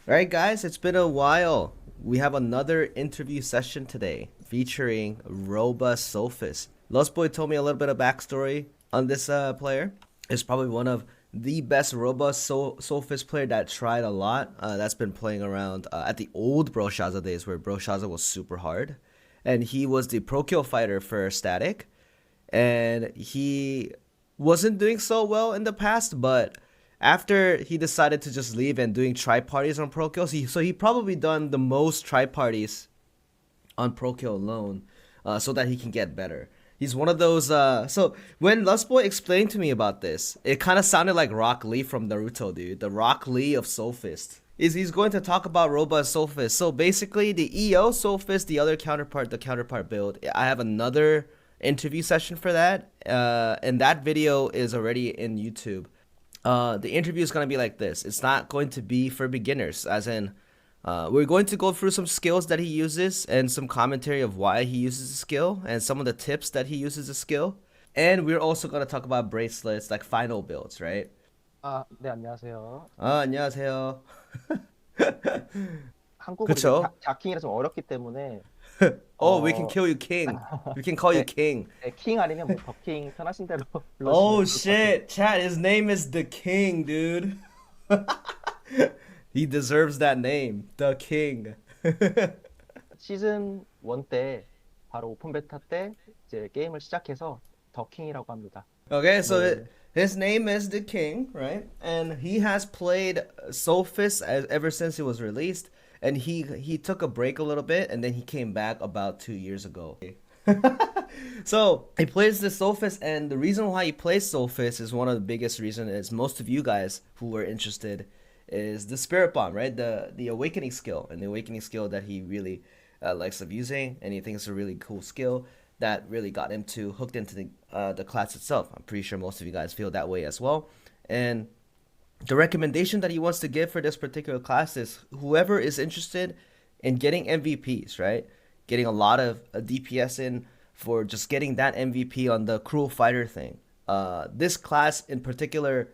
Alright guys, it's been a while. We have another interview session today featuring Robust Sophist. Lost Boy told me a little bit of backstory on this player. It's probably one of the best Robust Sophist player that tried a lot. That's been playing around at the old Broshaza days where Broshaza was super hard. And he was the pro kill fighter for Static. And he wasn't doing so well in the past, but after he decided to just leave and doing tri parties on Pro Kills, so he probably done the most tri parties on Pro Kill alone, so that he can get better. He's one of those. So when Lustboy explained to me about this, it kind of sounded like Rock Lee from Naruto, dude. The Rock Lee of Soulfist. He's going to talk about Robust Soulfist. So basically, the EO Soulfist, the other counterpart, the counterpart build. I have another interview session for that, and that video is already in YouTube. The interview is going to be like this. It's not going to be for beginners, as in, we're going to go through some skills that he uses and some commentary of why he uses the skill and some of the tips that he uses the skill. And we're also going to talk about bracelets, like final builds, right? 네, 안녕하세요. 안녕하세요. 한국어로 이제 그쵸? 자킹이라 좀 어렵기 때문에 Oh, we can 어, kill you king. We can call you 네, king. 네, 킹 아니면 뭐 더킹 편하신 대로 불러주시면 Oh 좋을 것 같아요. shit, chat, his name is the king, dude. He deserves that name, the king. 시즌 1 때 바로 오픈 베타 때 이제 게임을 시작해서 더킹이라고 합니다. Okay, so 네, his name is the King, right? And he has played Sophist ever since it was released, and he took a break a little bit, and then he came back about 2 years ago. So he plays the Sophist, and the reason why he plays Sophist is one of the biggest reason is most of you guys who are interested is the Spirit Bomb, right? The Awakening skill, and the Awakening skill that he really likes of using, and he thinks it's a really cool skill that really got him to hooked into the class itself. I'm pretty sure most of you guys feel that way as well. And the recommendation that he wants to give for this particular class is whoever is interested in getting MVPs, right? Getting a lot of DPS in for just getting that MVP on the cruel fighter thing. This class in particular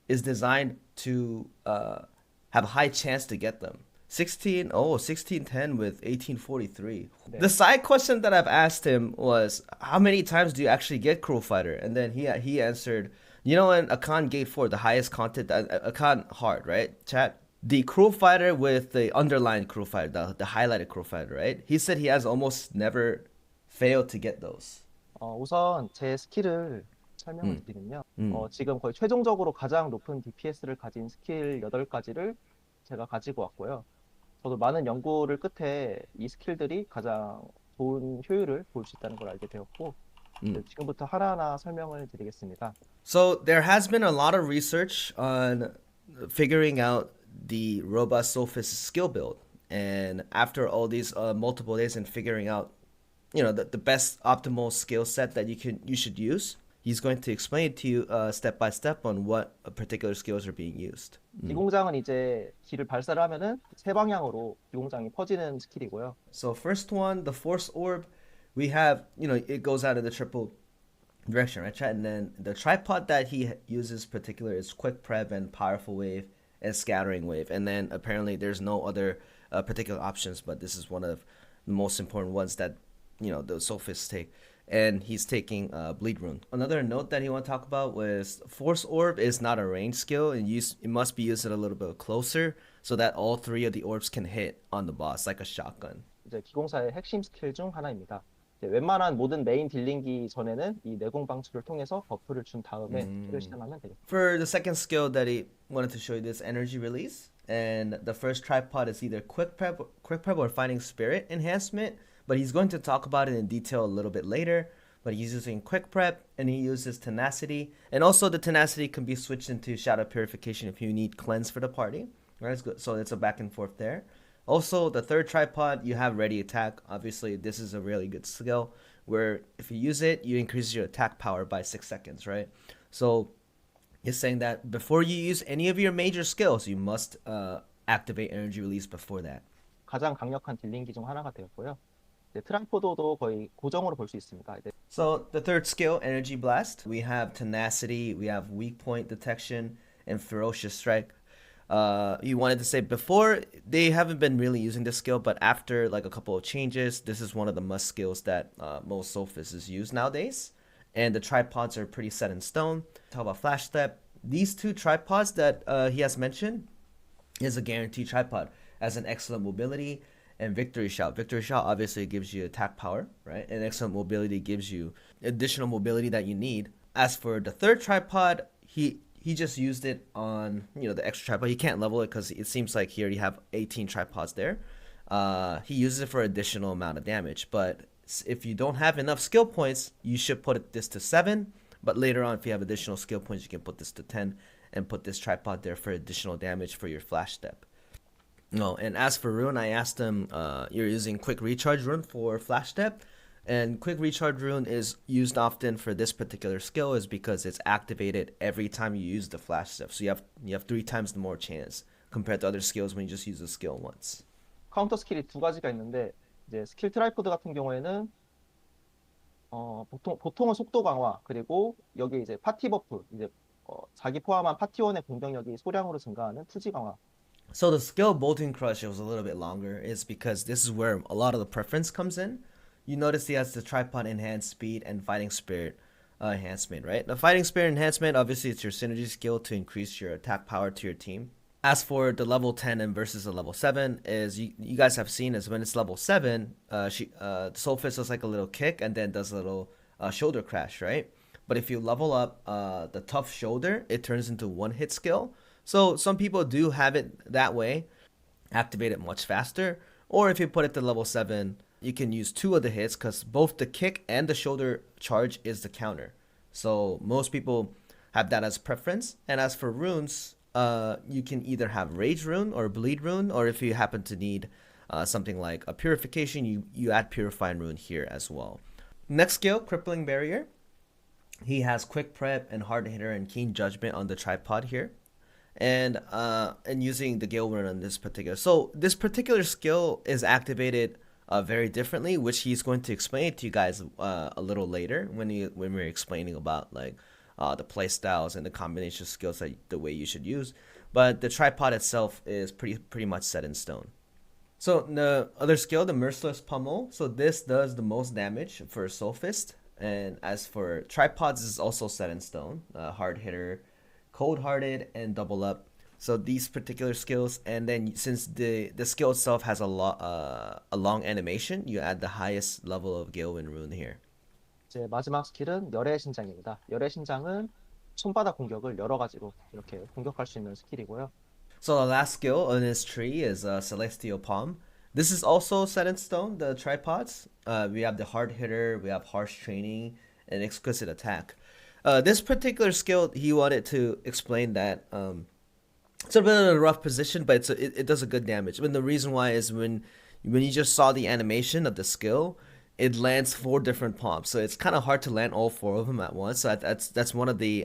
is designed to have a high chance to get them. 1610 with 1843. The 네. side question that I've asked him was, how many times do you actually get Cruel Fighter? And then he answered, you know, in Akan Gate 4, the highest content, Akan Hard, right? Chat. The Cruel Fighter with the underlined Cruel Fighter, the highlighted Cruel Fighter, right? He said he has almost never failed to get those. 우선 제 스킬을 설명을 Mm, 드리면요. mm. 지금 거의 최종적으로 가장 높은 DPS를 가진 스킬 8가지를 제가 가지고 왔고요. 저도 많은 연구를 끝에 이 스킬들이 가장 좋은 효율을 볼 수 있다는 걸 알게 되었고, Mm. 지금부터 하나하나 설명을 드리겠습니다. So there has been a lot of research on figuring out the robust Sophist skill build, and after all these multiple days and figuring out, you know, the best optimal skill set that you should use, he's going to explain to you step by step on what particular skills are being used. 기공장은 이제 기를 발사를 하면은 세 방향으로 기공장이 퍼지는 스킬이고요. So first one, the Force Orb, we have, you know, it goes out in the triple direction, right? And then the tripod that he uses particular is Quick Prep and Powerful Wave and Scattering Wave. And then apparently there's no other particular options, but this is one of the most important ones that, you know, the Sophists take. And he's taking Bleed Rune. Another note that he want to talk about was Force Orb is not a range skill, and it must be used a little bit closer so that all three of the orbs can hit on the boss like a shotgun. 이제 기공사의 핵심 스킬 중 하나입니다. 이제 웬만한 모든 메인 딜링기 전에는 이 내공 방출을 통해서 버프를 준 다음에 킬을 시전하면 되겠습니다. For the second skill that he wanted to show you, this energy release, and the first tripod is either quick prep or fighting spirit enhancement, but he's going to talk about it in detail a little bit later. But he's using quick prep and he uses tenacity, and also the tenacity can be switched into shadow purification if you need cleanse for the party. Right, it's good. So it's a back and forth there. Also, the third tripod, you have ready attack. Obviously, this is a really good skill where if you use it, you increase your attack power by 6 seconds, right? So it's saying that before you use any of your major skills, you must activate energy release before that. 가장 강력한 딜링기 중 하나가 되었고요. 이제 트랑포도도 거의 고정으로 볼 수 있습니다. 이제 So the third skill, Energy Blast, we have Tenacity, we have Weak Point Detection, and Ferocious Strike. You wanted to say before they haven't been really using this skill, but after like a couple of changes, this is one of the must skills that most Sophists use nowadays. And the tripods are pretty set in stone. Talk about flash step. These two tripods that he has mentioned is a guaranteed tripod, has an excellent mobility and victory shout. Victory shout obviously gives you attack power, right? And excellent mobility gives you additional mobility that you need. As for the third tripod, he just used it on, you know, the extra tripod. He can't level it because it seems like he already have 18 tripods there. He uses it for additional amount of damage, but if you don't have enough skill points, you should put this to 7. But later on, if you have additional skill points, you can put this to 10 and put this tripod there for additional damage for your flash step. No, and as for rune, I asked him, you're using quick recharge rune for flash step, and quick recharge rune is used often for this particular skill is because it's activated every time you use the flash step. So you have 3 times the more chance compared to other skills when you just use the skill once. 카운터 스킬이 두 가지가 있는데 이제 스킬 트라이포드 같은 경우에는 보통은 속도 강화 그리고 여기 이제 파티 버프 이제 자기 포함한 파티원의 공격력이 소량으로 증가하는 투지 강화. So the skill Bolting Crush was a little bit longer is because this is where a lot of the preference comes in. You notice he has the tripod enhanced speed and fighting spirit enhancement, right? The fighting spirit enhancement, obviously it's your synergy skill to increase your attack power to your team. As for the level 10 and versus the level 7 is you guys have seen is when it's level 7, Soulfist does like a little kick and then does a little shoulder crash, right? But if you level up the tough shoulder, it turns into one hit skill. So some people do have it that way, activate it much faster. Or if you put it to level 7, you can use 2 of the hits because both the kick and the shoulder charge is the counter. So most people have that as preference. And as for runes, you can either have Rage Rune or Bleed Rune, or if you happen to need something like a Purification, you add Purifying Rune here as well. Next skill, Crippling Barrier. He has Quick Prep and Hard Hitter and Keen Judgment on the tripod here. And using the Gale Rune on this particular. So this particular skill is activated very differently, which he's going to explain to you guys a little later when we're explaining about like the play styles and the combination of skills that the way you should use. But the tripod itself is pretty much set in stone. So the other skill, the Merciless Pummel. So this does the most damage for Soulfist. And as for tripods, is also set in stone. Hard Hitter, Cold Hearted, and Double Up. So these particular skills, and then since the skill itself has a long animation, you add the highest level of Galewind Rune here. 이제 마지막 스킬은 열의 신장입니다. 열의 신장은 손바닥 공격을 여러 가지로 이렇게 공격할 수 있는 스킬이고요. So the last skill on this tree is Celestial Palm. This is also set in stone, the tripods. We have the Hard Hitter, we have Harsh Training, and Exquisite Attack. This particular skill, he wanted to explain that it's a bit of a rough position, but it does a good damage. And the reason why is when you just saw the animation of the skill, it lands 4 different palms, so it's kind of hard to land all 4 of them at once. So that's one of the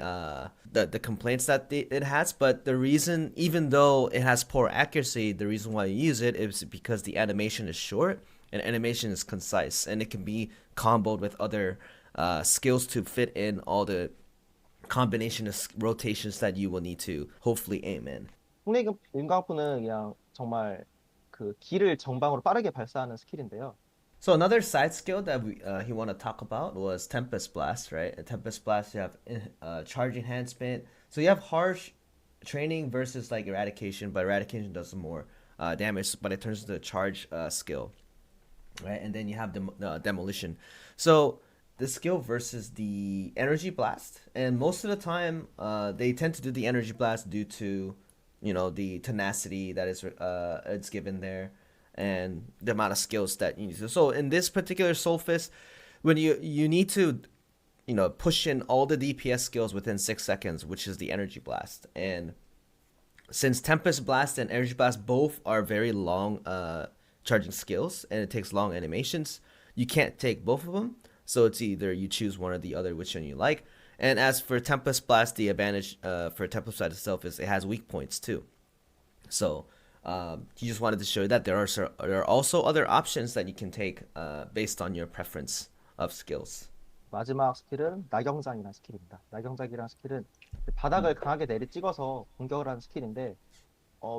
complaints that it has. But the reason, even though it has poor accuracy, the reason why you use it is because the animation is short and animation is concise, and it can be comboed with other skills to fit in all the combination of rotations that you will need to hopefully aim in. 홍레 윤광푸는 그냥 정말 그 기를 정방으로 빠르게 발사하는 스킬인데요. So another side skill that he want to talk about was Tempest Blast, right? In Tempest Blast, you have charge enhancement. So you have harsh training versus like eradication, but eradication does some more damage, but it turns into a charge skill, right? And then you have the demolition. So the skill versus the energy blast, and most of the time they tend to do the energy blast due to, you know, the tenacity that is it's given there and the amount of skills that you need to. So in this particular Soulfist, when you need to, you know, push in all the DPS skills within 6 seconds, which is the energy blast. And since Tempest Blast and energy blast both are very long charging skills and it takes long animations, you can't take both of them. So it's either you choose one or the other, which one you like. And as for Tempest Blast, the advantage for Tempest Blast itself is it has weak points too. So he just wanted to show you that there are also other options that you can take based on your preference of skills. 마지막 스킬은 나경장이라는 스킬입니다. 나경장이라는 스킬은 바닥을 강하게 내리 찍어서 공격을 하는 스킬인데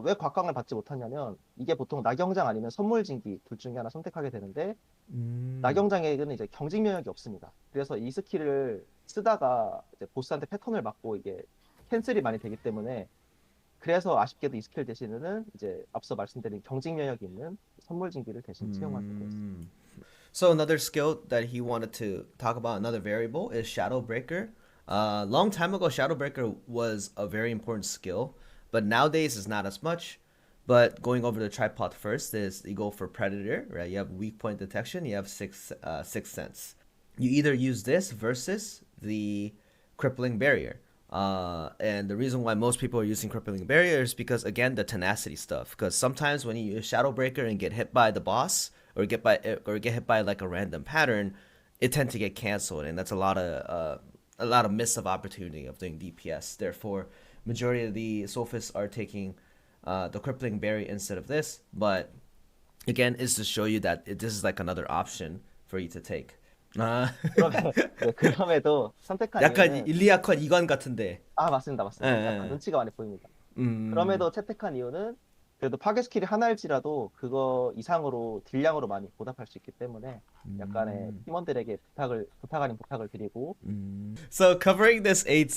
왜 곽강을 받지 못하냐면 이게 보통 낙영장 아니면 선물진기 둘 중에 하나 선택하게 되는데 낙영장에는 이제 경직 면역이 없습니다. 그래서 이 스킬을 쓰다가 이제 보스한테 패턴을 맞고 이게 캔슬이 많이 되기 때문에 그래서 아쉽게도 이 스킬 대신에는 이제 앞서 말씀드린 경직 면역이 있는 선물진기를 대신 채용하게 되었습니다. So another skill that he wanted to talk about, another variable, is Shadowbreaker. Long time ago, Shadowbreaker was a very important skill, but nowadays it's not as much. But going over the tripod first is you go for Predator, right? You have weak point detection, you have sixth sense. You either use this versus the Crippling Barrier. And the reason why most people are using Crippling Barrier is because, again, the tenacity stuff. Because sometimes when you use Shadowbreaker and get hit by the boss, or get hit by like a random pattern, it tends to get canceled, and that's a lot of miss of opportunity of doing DPS. Therefore, majority of the sophists are taking the Crippling Barrier instead of this. But again, it's to show you that this is like another option for you to take. 네, 그럼에도 선택한 약간 이유는 일리아컨 이관 같은데. 맞습니다, 예, 맞습니다. 약간 예. 눈치가 많이 보입니다. 음, 그럼에도 채택한 이유는 그래도 파괴 스킬이 하나일지라도 그거 이상으로 딜량으로 많이 보답할 수 있기 때문에 약간의 팀원들에게 부탁 아닌 부탁을 드리고 So covering this eight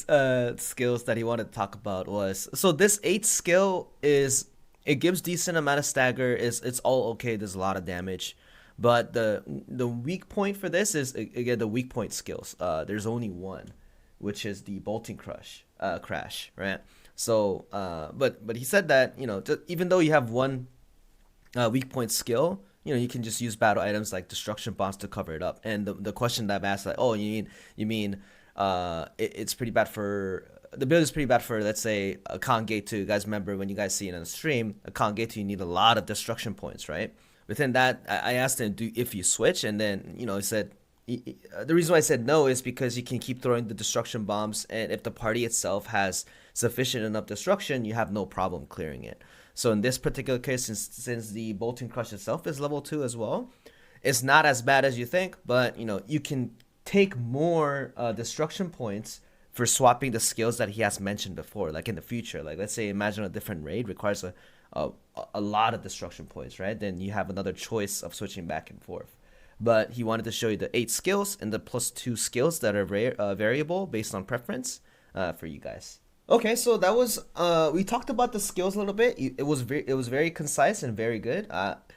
skills that he wanted to talk about was, so this eight skill is, it gives decent amount of stagger. It's all okay. There's a lot of damage, but the weak point for this is, again, the weak point skills. There's only one, which is the bolting crash, right? So but he said that, even though you have one weak point skill, you can just use battle items like destruction bombs to cover it up. And the question that I've asked, like, oh, you mean it's pretty bad for, the build is pretty bad for, let's say, a con gate 2. You guys remember when you guys see it on the stream, a con gate 2, you need a lot of destruction points, right? Within that, I asked him, if you switch, and then he said, the reason why I said no is because you can keep throwing the destruction bombs, and if the party itself has sufficient enough destruction, you have no problem clearing it. So in this particular case, since the bolting crush itself is level 2 as well, it's not as bad as you think, but you can take more destruction points for swapping the skills that he has mentioned before, like in the future. Like, let's say, imagine a different raid requires a lot of destruction points, right? Then you have another choice of switching back and forth. But he wanted to show you the 8 skills and the +2 skills that are variable based on preference for you guys. Okay, so that was we talked about the skills a little bit. It was very concise and very good.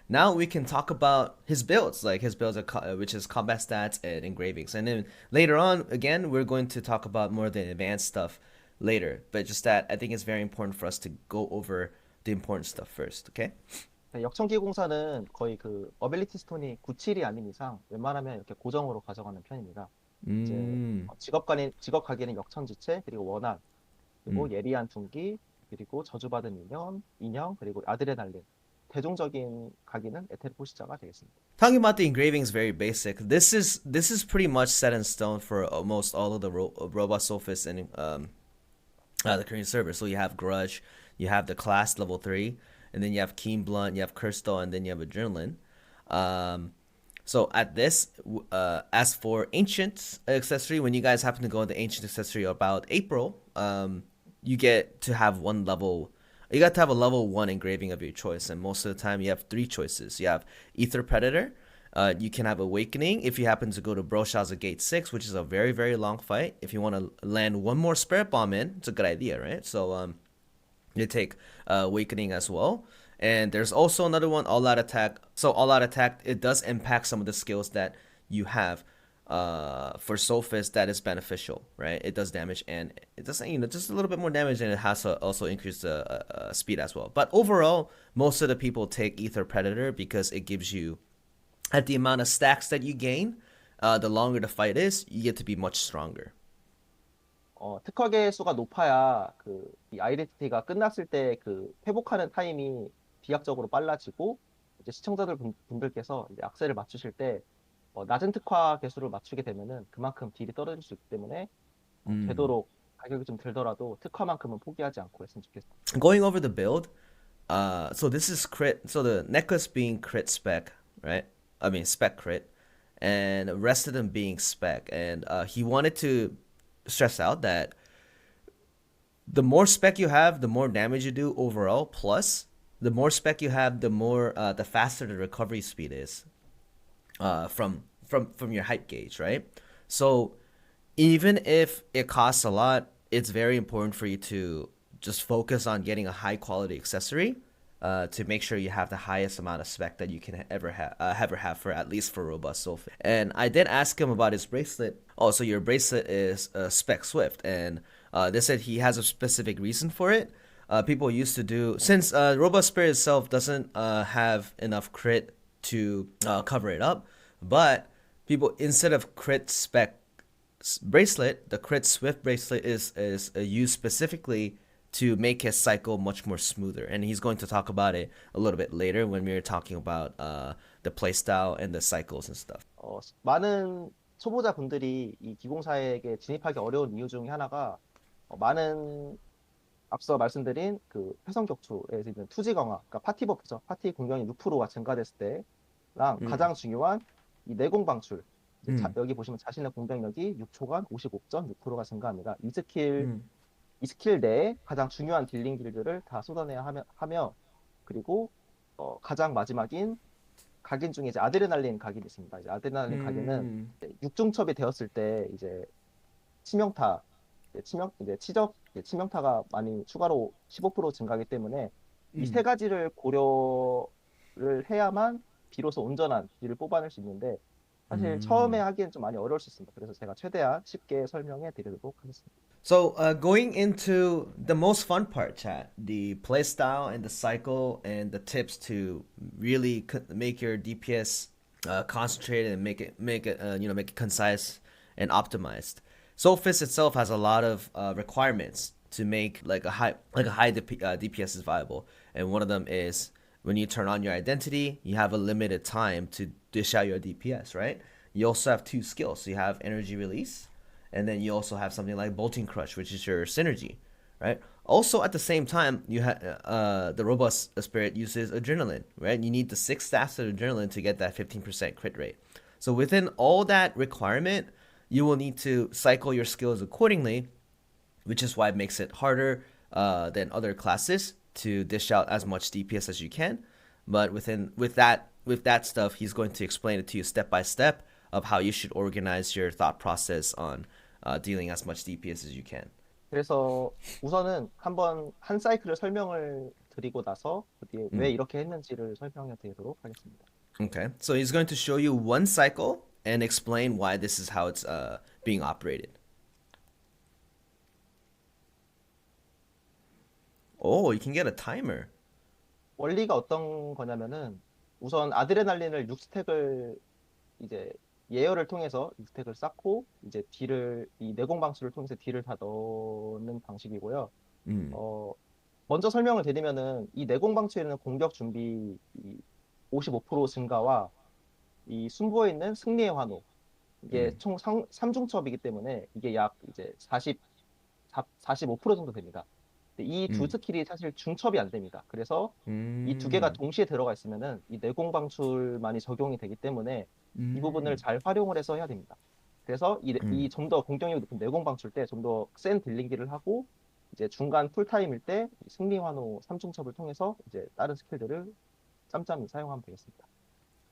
Now we can talk about his builds, like his builds, which is combat stats and engravings. And then later on, again, we're going to talk about more of the advanced stuff later. But just that, I think it's very important for us to go over the important stuff first. Okay. 네, 역청기공사는 거의 그 어빌리티 스톤이 97이 아닌 이상 웬만하면 이렇게 고정으로 가져가는 편입니다. 이제 직업 가기는 역천지체 그리고 원한 그리고 예리한 둔기 그리고 저주받은 인형 그리고 아드레날린 대중적인 가기는 에테르 포시자가 되겠습니다. Talking about the engravings, very basic. This is pretty much set in stone for almost all of the robot sophists in the Korean server. So you have Grudge, you have the class level 3, and then you have Keen Blunt, you have Crystal, and then you have Adrenaline. So at this, as for Ancient accessory, when you guys happen to go into Ancient accessory about April, you get to have one level. You got to have a level 1 engraving of your choice, and most of the time you have 3 choices. You have Ether Predator, you can have Awakening if you happen to go to Broshaza Gate 6, which is a very, very long fight. If you want to land one more Spirit Bomb in, it's a good idea, right? So you take Awakening as well. And there's also another one, All Out Attack. So All Out Attack, it does impact some of the skills that you have. For Sophist, that is beneficial, right? It does damage, and it does, just a little bit more damage, and it has to also increase the speed as well. But overall, most of the people take Ether Predator because it gives you, at the amount of stacks that you gain, the longer the fight is, you get to be much stronger. 특화 개수가 높아야 이 아이덴티티가 끝났을 때 회복하는 타임이 비약적으로 빨라지고 이제 시청자들 분들께서 이제 악셀을 맞추실 때 낮은 특화 개수를 맞추게 되면은 그만큼 딜이 떨어질 수 있기 때문에 되도록 가격이 좀 들더라도 특화만큼은 포기하지 않고 했으면 좋겠습니다. Going over the build, so this is crit. So the necklace being crit spec, right? I mean spec crit, and the rest of them being spec. And he wanted to stress out that the more spec you have, the more damage you do overall. Plus, the more spec you have, the faster the recovery speed is from your hype gauge, right? So even if it costs a lot, it's very important for you to just focus on getting a high quality accessory to make sure you have the highest amount of spec that you can ever have for at least for robust sulfate. And I did ask him about his bracelet. Oh, so your bracelet is Spec Swift, and they said he has a specific reason for it. People used to do, since robust spirit itself doesn't have enough crit to cover it up, but people, instead of crit spec bracelet, the crit swift bracelet is used specifically to make his cycle much more smoother, and he's going to talk about it a little bit later when we're talking about the playstyle and the cycles and stuff. 많은 초보자 분들이 이 기공사에게 진입하기 어려운 이유 중에 하나가 많은 앞서 말씀드린 그 회선 격투에서 있는 투지 강화, 그러니까 파티 버프죠. 파티 공격이 6%가 증가됐을 때랑 가장 중요한 이 내공 방출. 여기 보시면 자신의 공격력이 6초간 55.6%가 증가합니다. 이 스킬 내에 가장 중요한 딜링 길들을 다 쏟아내야 하며 그리고 가장 마지막인 각인 중에 이제 아드레날린 각인이 있습니다. 이제 아드레날린 각인은 6중첩이 되었을 때 이제 치명타, 치명타가 많이 추가로 15% 증가하기 때문에 이 세 가지를 고려를 해야만 비로소 온전한 딜을 뽑아낼 수 있는데 사실 처음에 하기엔 좀 많이 어려울 수 있습니다. 그래서 제가 최대한 쉽게 설명해 드리도록 하겠습니다. So, going into the most fun part, chat, the playstyle and the cycle and the tips to really make your DPS concentrated and make it concise and optimized. Soulfist itself has a lot of requirements to make like a high DPS is viable, and one of them is when you turn on your identity, you have a limited time to dish out your DPS, right? You also have two skills. So you have energy release, and then you also have something like bolting crush, which is your synergy, right? Also at the same time, you have the robust spirit uses adrenaline, right? You need the 6 stats of adrenaline to get that 15% crit rate. So within all that requirement, you will need to cycle your skills accordingly, which is why it makes it harder than other classes to dish out as much DPS as you can. But with that stuff, he's going to explain it to you step by step of how you should organize your thought process on dealing as much DPS as you can. 그래서 우선은 한번 한 사이클을 설명을 드리고 나서 왜 이렇게 했는지를 설명해 드리도록 하겠습니다. Okay, so he's going to show you one cycle and explain why this is how it's being operated. Oh, you can get a timer. 원리가 어떤 거냐면은 우선 아드레날린을 6스택을 이제 예열을 통해서 6스택을 쌓고 이제 이 내공 방수를 통해서 딜을 다 넣는 방식이고요. 먼저 설명을 드리면은 이 내공 방수에는 공격 준비 55% 증가와 이 순부에 있는 승리의 환호 이게 총 3중첩이기 때문에 이게 약 이제 45% 정도 됩니다. 이 두 스킬이 사실 중첩이 안 됩니다. 그래서 이 두 개가 동시에 들어가 있으면은 이 내공 방출만이 적용이 되기 때문에 이 부분을 잘 활용을 해서 해야 됩니다. 그래서 이 좀 더 공격력이 높은 내공 방출 때 좀 더 센 딜링기를 하고 이제 중간 쿨타임일 때 승리 환호 3중첩을 통해서 이제 다른 스킬들을 짬짬이 사용하면 되겠습니다.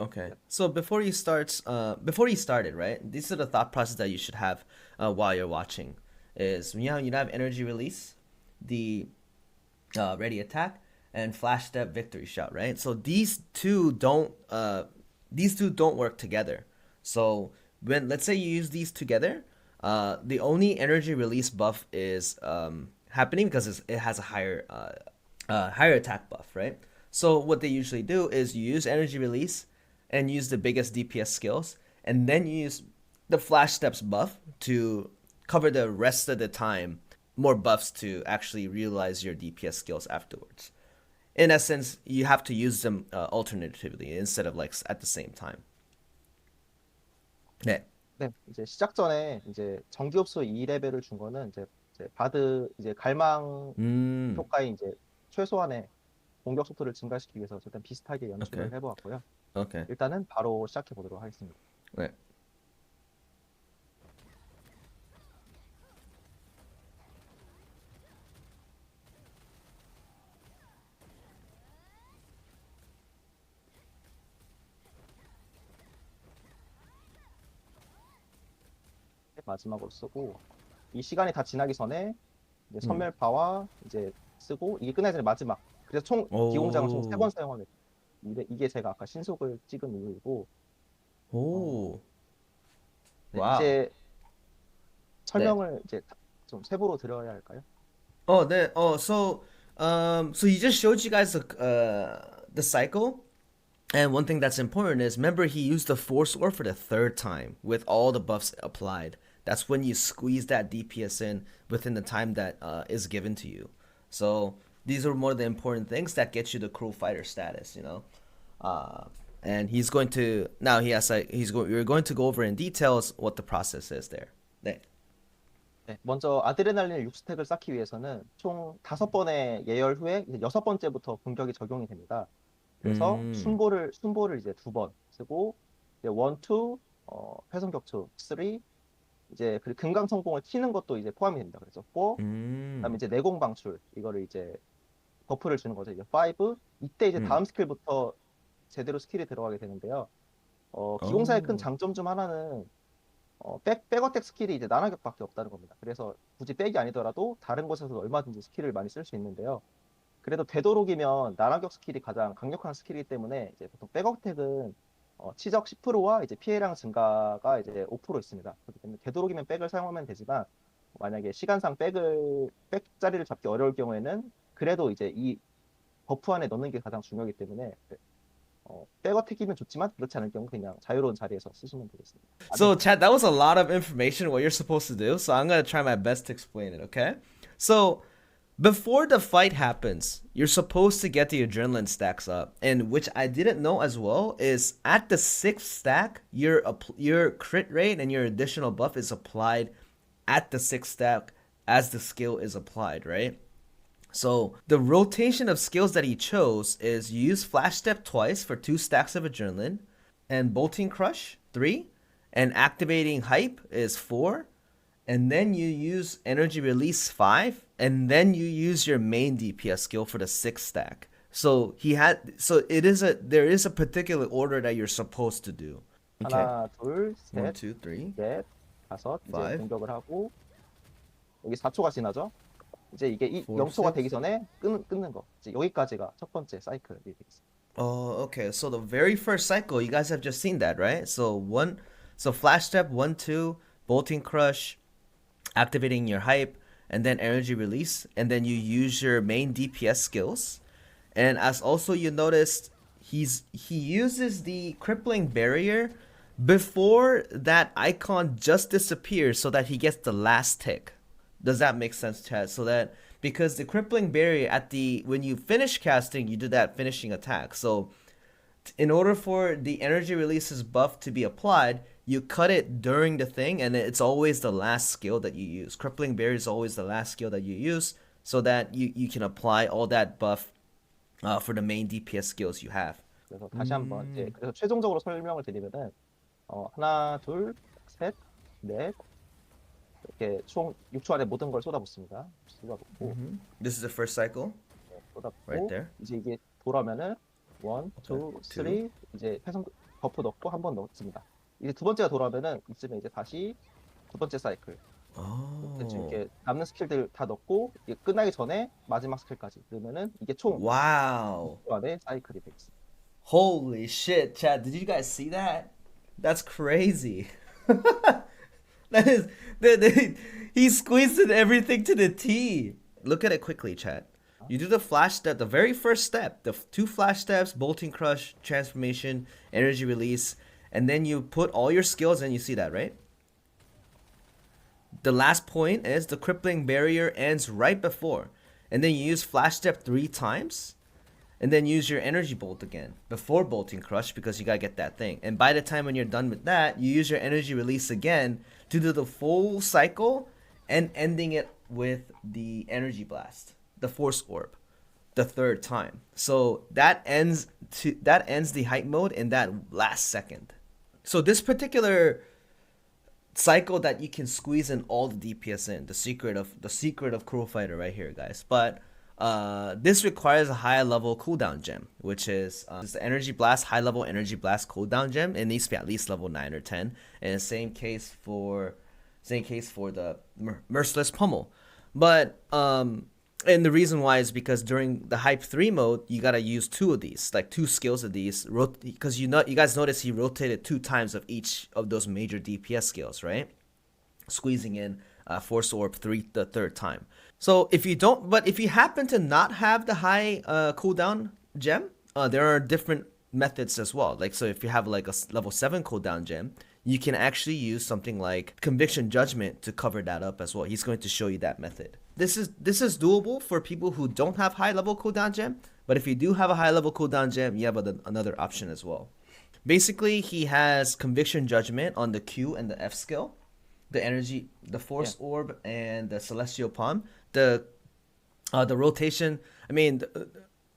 Okay. So before he started, right? These are the thought process that you should have while you're watching. Is you have energy release, the ready attack, and flash step victory shot, right? So these two don't work together. So when let's say you use these together, the only energy release buff is happening because it has a higher attack buff, right? So what they usually do is you use energy release and use the biggest DPS skills, and then you use the flash steps buff to cover the rest of the time, more buffs to actually realize your DPS skills afterwards. In essence, you have to use them alternatively instead of like at the same time. 네. 네, 이제 시작 전에 이제 정기흡수 2레벨을 준 거는 이제 바드 이제 갈망 효과의 이제 최소한의 공격 속도를 증가시키기 위해서 일단 비슷하게 연출을 Okay. 해보았고요. Okay. 일단은 바로 시작해 보도록 하겠습니다. 네. 마지막으로 쓰고 이 시간이 다 지나기 전에 이제 선멸파와 이제 쓰고 이게 끝나기 전에 마지막. 그래서 총 기공장을 총 3번 사용하게. 이게 제가 아까 신속을 찍은 이유이고. 오. 네, 와우. 이제 네. 설명을 이제 좀 세부로 드려야 할까요? Oh, that. Oh, so he just showed you guys the cycle, and one thing that's important is remember he used the Force Orb for the third time with all the buffs applied. That's when you squeeze that DPS in within the time that is given to you. So these are more of the important things that get you the Cruel Fighter status, you know. And he's going to now he has like we're going to go over in details what the process is there. 네. 네, 먼저 아드레날린 6스택을 쌓기 위해서는 총 5번의 예열 후에 이제 6번째부터 공격이 적용이 됩니다. 그래서 순보를 이제 2번 쓰고 이제 1, 2, 회선 격투 3 이제 그 금강 성공을 키는 것도 이제 포함이 됩니다. 그래서 4 그다음에 이제 내공 방출 이거를 이제 버프를 주는 거죠. 이제 5 이때 이제 다음 스킬부터 제대로 스킬이 들어가게 되는데요. 기공사의 큰 장점 중 하나는 백어택 스킬이 이제 난화격밖에 없다는 겁니다. 그래서 굳이 백이 아니더라도 다른 곳에서 얼마든지 스킬을 많이 쓸 수 있는데요. 그래도 되도록이면 난화격 스킬이 가장 강력한 스킬이기 때문에 이제 보통 백어택은 치적 10%와 이제 피해량 증가가 이제 5% 있습니다. 그렇기 때문에 되도록이면 백을 사용하면 되지만 만약에 시간상 백 자리를 잡기 어려울 경우에는 그래도 이제 이 버프 안에 넣는 게 가장 중요하기 때문에 백어택이면 좋지만 그렇지 않을 경우 그냥 자유로운 자리에서 쓰시면 되겠습니다. So, Chad, that was a lot of information what you're supposed to do. So, I'm going to try my best to explain it, okay? So, before the fight happens, you're supposed to get the adrenaline stacks up. And which I didn't know as well is at the 6th stack, your crit rate and your additional buff is applied at the 6th stack as the skill is applied, right? So the rotation of skills that he chose is you use Flash Step twice for 2 stacks of Adrenaline, and Bolting Crush 3, and Activating Hype is 4, and then you use Energy Release 5, and then you use your main DPS skill for the 6th stack. So there is a particular order that you're supposed to do. Okay. 하나, 둘, 1, 셋, 2, 3, 넷, 다섯 이제 5. 공격을 하고 여기 4초가 지나죠? 이제 이게 이 4, 0초가 6. 되기 전에 끊는 거. 이제 여기까지가 첫 번째 사이클이 되겠습니다. Oh, okay. So the very first cycle, you guys have just seen that, right? So Flash Step 1, 2, Bolting Crush, activating your hype, and then energy release, and then you use your main DPS skills. And as also you noticed, he uses the Crippling Barrier before that icon just disappears so that he gets the last tick. Does that make sense, Chad? So that because the Crippling Barrier when you finish casting, you do that finishing attack. So in order for the energy releases buff to be applied, you cut it during the thing, and it's always the last skill that you use. Crippling Barrier is always the last skill that you use, so that you can apply all that buff for the main DPS skills you have. 그래서 다시 한번 이제 그래서 최종적으로 설명을 드리면은 하나, 둘, 셋, 넷 이렇게 총 6초 안에 모든 걸 쏟아붓습니다. 쏟아붓고 This is the first cycle. 쏟아붓고 Right there. 이제 이게 돌아오면은 1, 2, 3 이제 회선 버프 넣고 한 번 넣습니다. 이제 두 번째가 돌아오면은 이쯤에 이제 다시 두 번째 사이클. 이렇게 남는 스킬들 다 넣고 이게 끝나기 전에 마지막 스킬까지 넣으면은 이게 총 Wow. 6초 안에 사이클이 되겠습니다. Holy shit, Chad, did you guys see that? That's crazy. That is, he squeezed in everything to the T. Look at it quickly, Chad. You do the flash step, the very first step, the 2 flash steps, bolting crush, transformation, energy release, and then you put all your skills and you see that, right? The last point is the crippling barrier ends right before. And then you use flash step 3 times. And then use your energy bolt again before bolting crush because you gotta get that thing. And by the time when you're done with that, you use your energy release again to do the full cycle and ending it with the energy blast, the force orb, the 3rd time. So that ends the hype mode in that last second. So this particular cycle that you can squeeze in all the DPS in, the secret of Cruel Fighter right here, guys. But this requires a high level cooldown gem, which is the energy blast, high level energy blast cooldown gem. It needs to be at least level 9 or 10. And the same case for Same case for the Merciless Pummel. But and the reason why is because during the Hype 3 mode, you gotta use 2 of these, like 2 skills of these, because you guys notice he rotated 2 times of each of those major DPS skills, right? Squeezing in Force Orb the third time. So if you happen to not have the high cooldown gem, there are different methods as well. Like, so if you have like a level 7 cooldown gem, you can actually use something like Conviction Judgment to cover that up as well. He's going to show you that method. This is doable for people who don't have high level cooldown gem, but if you do have a high level cooldown gem, you have another option as well. Basically, he has Conviction Judgment on the Q and the F skill, the energy, the Force Orb, and the Celestial Palm. The rotation, I mean,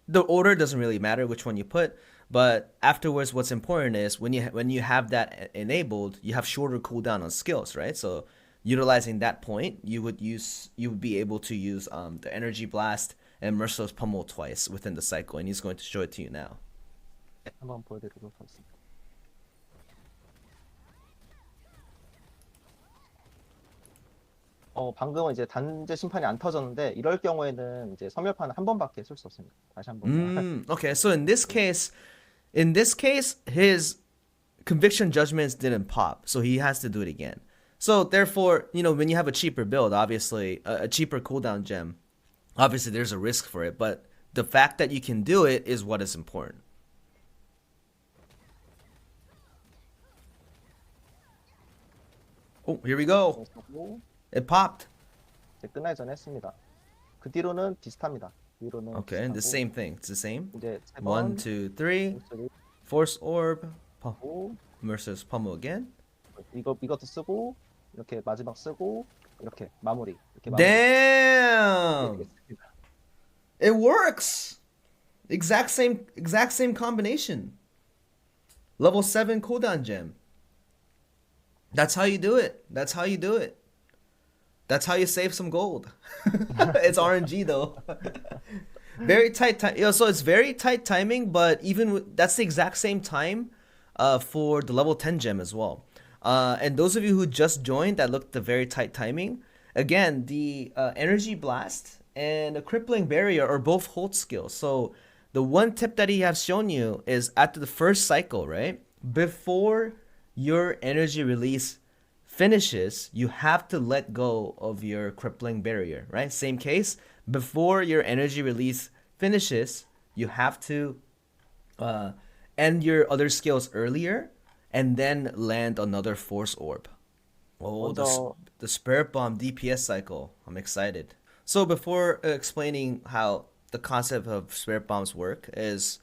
the order doesn't really matter which one you put, but afterwards, what's important is when you have that enabled, you have shorter cooldown on skills, right? So utilizing that point, you would be able to use the Energy Blast and Merciless Pummel twice within the cycle, and he's going to show it to you now. 한번 보여드리도록 하겠습니다. 방금은 이제 단제 심판이 안 터졌는데 이럴 경우에는 이제 섬멸판은 한 번밖에 쓸 수 없습니다. 다시 한 번. Okay, so in this case, his Conviction Judgments didn't pop, so he has to do it again. So therefore, when you have a cheaper build, obviously a cheaper cooldown gem, obviously there's a risk for it, but the fact that you can do it is what is important. Oh, here we go. It popped. 이제 끝나기 전에 했습니다. 그 뒤로는 비슷합니다. 뒤로는 Okay, and the same thing. It's the same. 이제 세 1, 번 2, 3. Force Orb. Merciless Pummel again. 이것도 쓰고 이렇게 마지막 쓰고 이렇게 마무리. Damn! It works. Exact same combination. Level 7 cooldown gem. That's how you do it. That's how you save some gold. It's RNG though. Very tight time. So it's very tight timing, but that's the exact same time for the level 10 gem as well. And those of you who just joined that looked at the very tight timing, again, the Energy Blast and the Crippling Barrier are both hold skills. So the one tip that he has shown you is after the first cycle, right? Before your energy release finishes, you have to let go of your Crippling Barrier, right? Same case. Before your energy release finishes, you have to end your other skills earlier and then land another Force Orb. Oh, the Spirit Bomb DPS cycle. I'm excited. So before explaining how the concept of Spirit Bombs work is,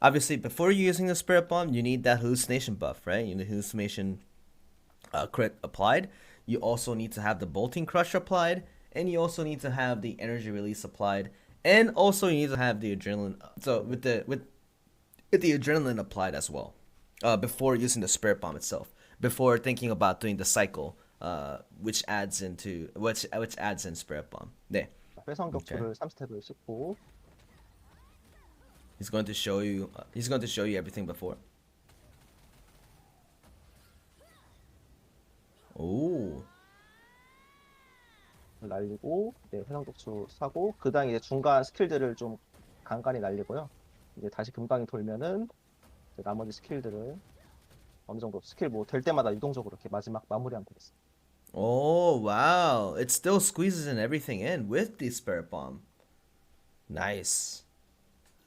obviously before you're using the Spirit Bomb, you need that hallucination buff, right? You need hallucination crit applied. You also need to have the Bolting Crush applied, and you also need to have the energy release applied, and also you need to have the adrenaline. So with the adrenaline applied as well, before using the Spirit Bomb itself, before thinking about doing the cycle, which adds in Spirit Bomb. 네. 회선 격투를 3스텝을 씹고. He's going to show you everything before. 오. 날리고 회선 격투 사고 그다음 이제 중간 스킬들을 좀 간간히 날리고요. 이제 다시 금강이 돌면은 이제 나머지 스킬들을 어느 정도 스킬 뭐 될 때마다 유동적으로 이렇게 마지막 마무리하면 되겠습니다. Oh, wow. It still squeezes everything in with the Spirit Bomb. Nice.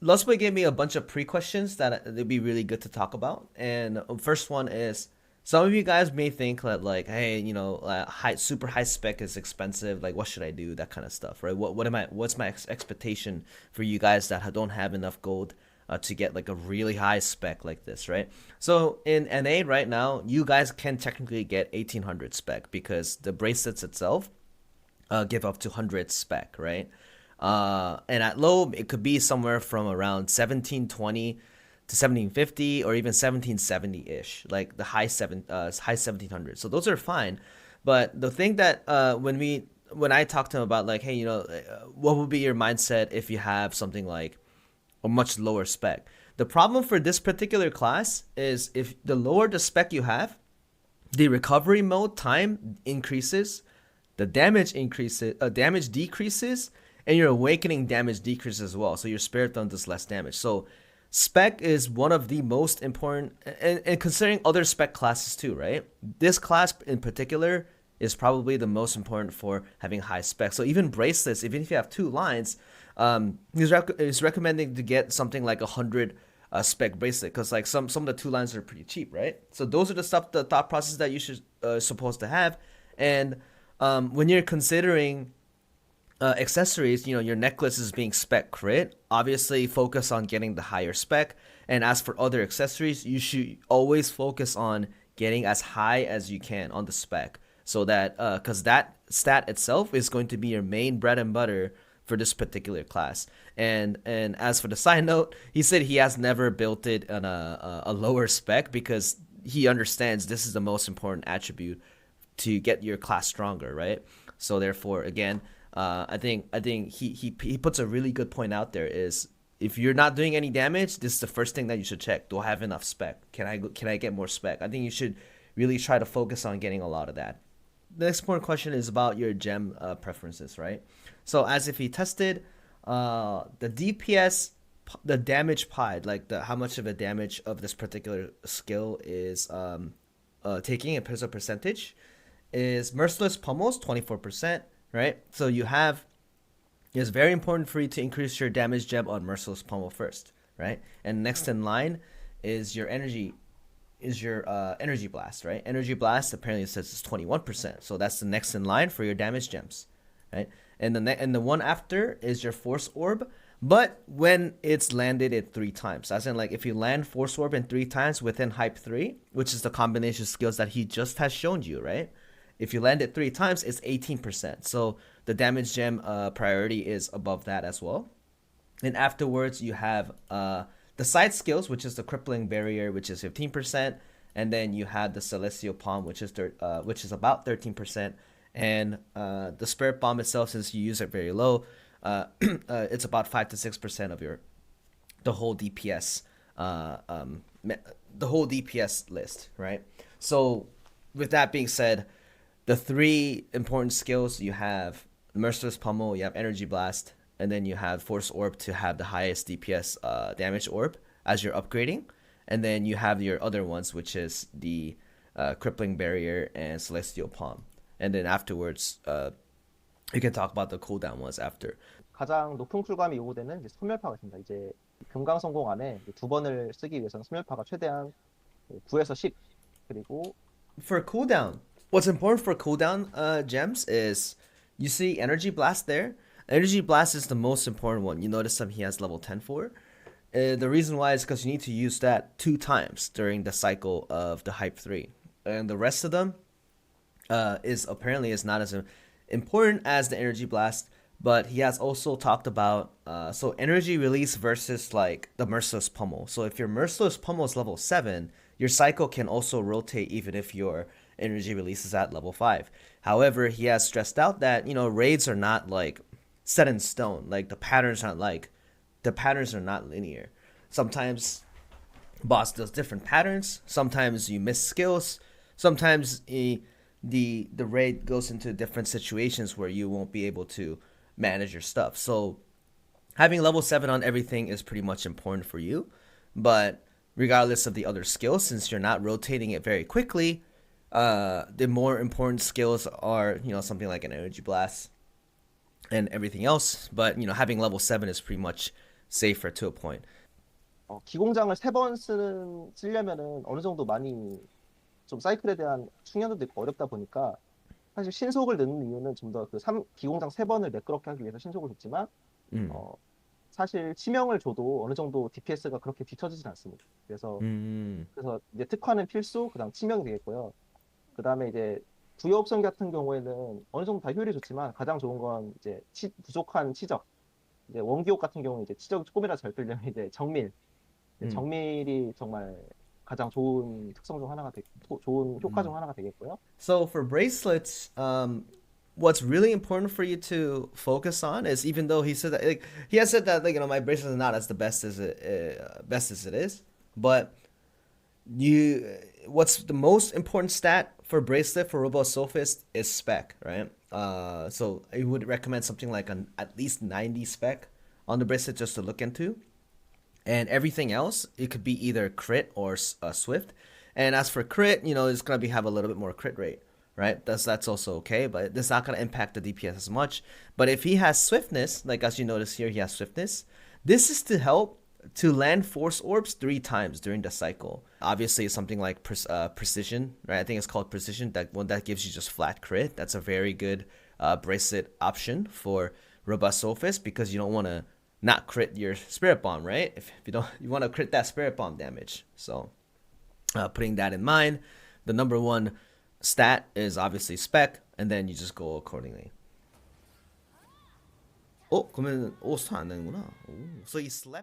Lostboy gave me a bunch of pre-questions that it'd be really good to talk about. And first one is, some of you guys may think that, like, hey, super high spec is expensive. Like, what should I do? That kind of stuff, right? What's my expectation for you guys that don't have enough gold to get like a really high spec like this, right? So in NA right now, you guys can technically get 1800 spec because the bracelets itself give up to 100 spec, right? And at low, it could be somewhere from around 1720 to 1750 or even 1770-ish, like the high 1700. So those are fine. But the thing that when I talk to him about like, hey, what would be your mindset if you have something like a much lower spec? The problem for this particular class is if the lower the spec you have, the recovery mode time increases, the damage decreases, and your awakening damage decreases as well. So your spirit thumb does less damage. So Spec is one of the most important, and considering other Spec classes too, right? This class in particular is probably the most important for having high Spec. So even Bracelets, even if you have 2 lines, he's recommending to get something like 100 Spec Bracelet, because like some of the 2 lines are pretty cheap, right? So those are the thought process that you should supposed to have. And when you're considering accessories, your necklace is being Spec crit. Obviously, focus on getting the higher Spec. And as for other accessories, you should always focus on getting as high as you can on the Spec, so that because that stat itself is going to be your main bread and butter for this particular class. And as for the side note, he said he has never built it on a lower Spec, because he understands this is the most important attribute to get your class stronger, right? So therefore, again, I think he puts a really good point out there, is if you're not doing any damage, this is the first thing that you should check. Do I have enough Spec? Can I get more Spec? I think you should really try to focus on getting a lot of that. The next important question is about your gem preferences, right? So as if he tested the DPS, the damage pie, like how much of a damage of this particular skill is taking in terms of percentage, is Merciless Pummels 24%, right? So it's very important for you to increase your damage gem on Merciless Pummel first, right? And next in line is your energy blast, right? Energy blast apparently says it's 21%, so that's the next in line for your damage gems, right? And the one after is your force orb, but when it's landed it 3 times, as in like if you land force orb in 3 times within hype 3, which is the combination of skills that he just has shown you, right? If you land it 3 times, it's 18%. So the damage gem priority is above that as well. And afterwards, you have the side skills, which is the Crippling Barrier, which is 15%. And then you have the Celestial Palm, which is about 13%. And the Spirit Bomb itself, since you use it very low, it's about 5 to 6% of the whole DPS list, right? So with that being said, the 3 important skills, you have Merciless Pummel, you have Energy Blast, and then you have Force Orb to have the highest DPS damage orb as you're upgrading. And then you have your other ones, which is the Crippling Barrier and Celestial Palm. And then afterwards, you can talk about the cooldown ones after. 가장 높은 쿨감이 요구되는 이제 소멸파가 있습니다. 이제 금강성공 안에 2번을 쓰기 위해서는 소멸파가 최대한 9에서 10, 그리고 For cooldown, what's important for cooldown gems is you see Energy Blast there. Energy Blast is the most important one. You notice he has level 10 for. The reason why is because you need to use that 2 times during the cycle of the hype 3. And the rest of them is not as important as the Energy Blast. But he has also talked about so energy release versus like the Merciless Pummel. So if your Merciless Pummel is level 7, your cycle can also rotate even if your energy release is at level 5. However, he has stressed out that raids are not like set in stone. Like the patterns are not linear. Sometimes boss does different patterns. Sometimes you miss skills. Sometimes the raid goes into different situations where you won't be able to manage your stuff. So having level 7 on everything is pretty much important for you. But regardless of the other skills, since you're not rotating it very quickly, the more important skills are something like an Energy Blast and everything else. But having level 7 is pretty much safer to a point. 기공장을 3번 쓰려면은 어느 정도 많이 좀 사이클에 대한 숙련도도 있고 어렵다 보니까 사실 신속을 넣는 이유는 좀 더 기공장 3번을 매끄럽게 하기 위해서 신속을 줬지만 사실 치명을 줘도 어느 정도 DPS가 그렇게 뒤처지진 않습니다. 그래서 이제 특화는 필수, 그다음 치명이 되겠고요. 그다음에 이제 부여 옵션 같은 경우에는 어느 정도 다 효율이 좋지만 가장 좋은 건 이제 부족한 치적. 이제 원기옥 같은 경우는 이제 치적이 조금이라도 잘 뜨려면 이제 정밀이 정말 가장 좋은 특성 중 하나가 좋은 효과 중 하나가 되겠고요. So for bracelets, what's really important for you to focus on is, even though he said that, he has said that my bracelet is not as the best as it is, but what's the most important stat for Bracelet for Robot Sophist is Spec, right? So I would recommend something like an at least 90 Spec on the Bracelet just to look into. And everything else, it could be either crit or swift. And as for crit, it's gonna have a little bit more crit rate, right? That's also okay, but it's not gonna impact the DPS as much. But if he has swiftness, like as you notice here, he has swiftness. This is to help to land force orbs 3 times during the cycle. Obviously, something like precision, right? I think it's called precision. That one that gives you just flat crit. That's a very good bracelet option for Robust Sophist because you don't want to not crit your spirit bomb, right? If you don't, you want to crit that spirit bomb damage. So, putting that in mind, the number 1 stat is obviously Spec, and then you just go accordingly. 그러면 스타 안 되는구나. So he slept.